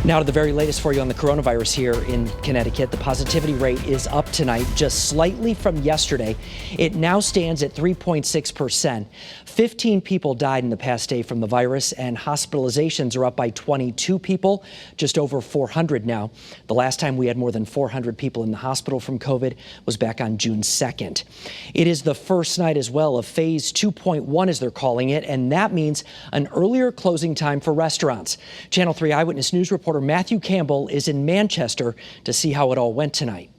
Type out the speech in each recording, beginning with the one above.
Now to the very latest for you on the coronavirus here in Connecticut. The positivity rate is up tonight, just slightly from yesterday. It now stands at 3.6%. 15 people died in the past day from the virus, and hospitalizations are up by 22 people, just over 400 now. The last time we had more than 400 people in the hospital from COVID was back on June 2nd. It is the first night as well of phase 2.1, as they're calling it, and that means an earlier closing time for restaurants. Channel 3 Eyewitness News reporter Matthew Campbell is in Manchester to see how it all went tonight.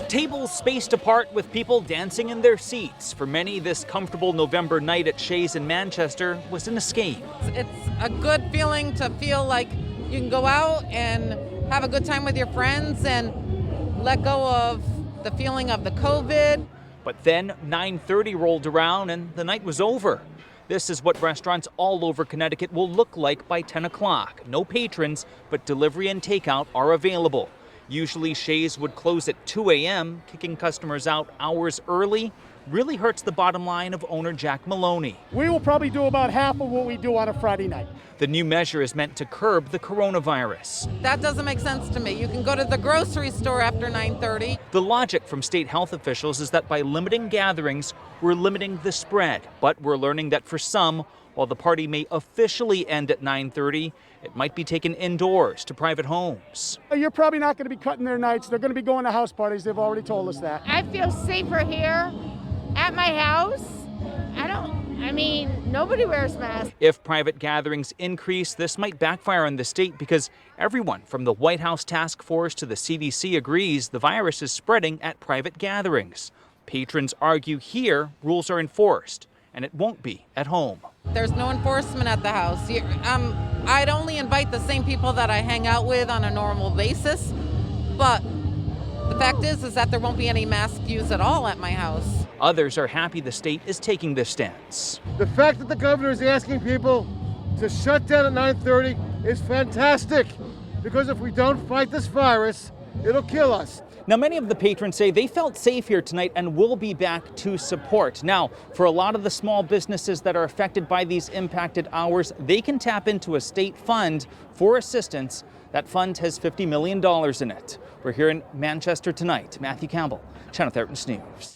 Tables spaced apart with people dancing in their seats. For many, this comfortable November night at Shea's in Manchester was an escape. It's a good feeling to feel like you can go out and have a good time with your friends and let go of the feeling of the COVID. But then 9:30 rolled around and the night was over. This is what restaurants all over Connecticut will look like by 10 o'clock. No patrons, but delivery and takeout are available. Usually Shea's would close at 2 a.m., kicking customers out hours early really hurts the bottom line of owner Jack Maloney. We will probably do about half of what we do on a Friday night. The new measure is meant to curb the coronavirus. That doesn't make sense to me. You can go to the grocery store after 9:30. The logic from state health officials is that by limiting gatherings, we're limiting the spread. But we're learning that for some, while the party may officially end at 9:30, it might be taken indoors to private homes. You're probably not going to be cutting their nights. They're going to be going to house parties. They've already told us that. I feel safer here at my house. Nobody wears masks. If private gatherings increase, this might backfire on the state because everyone from the White House task force to the CDC agrees the virus is spreading at private gatherings. Patrons argue here rules are enforced, and it won't be at home. There's no enforcement at the house. I'd only invite the same people that I hang out with on a normal basis, but the fact is that there won't be any mask use at all at my house. Others are happy the state is taking this stance. The fact that the governor is asking people to shut down at 9:30 is fantastic, because if we don't fight this virus, it'll kill us. Now, many of the patrons say they felt safe here tonight and will be back to support. Now, for a lot of the small businesses that are affected by these impacted hours, they can tap into a state fund for assistance. That fund has $50 million in it. We're here in Manchester tonight. Matthew Campbell, Channel 13 News.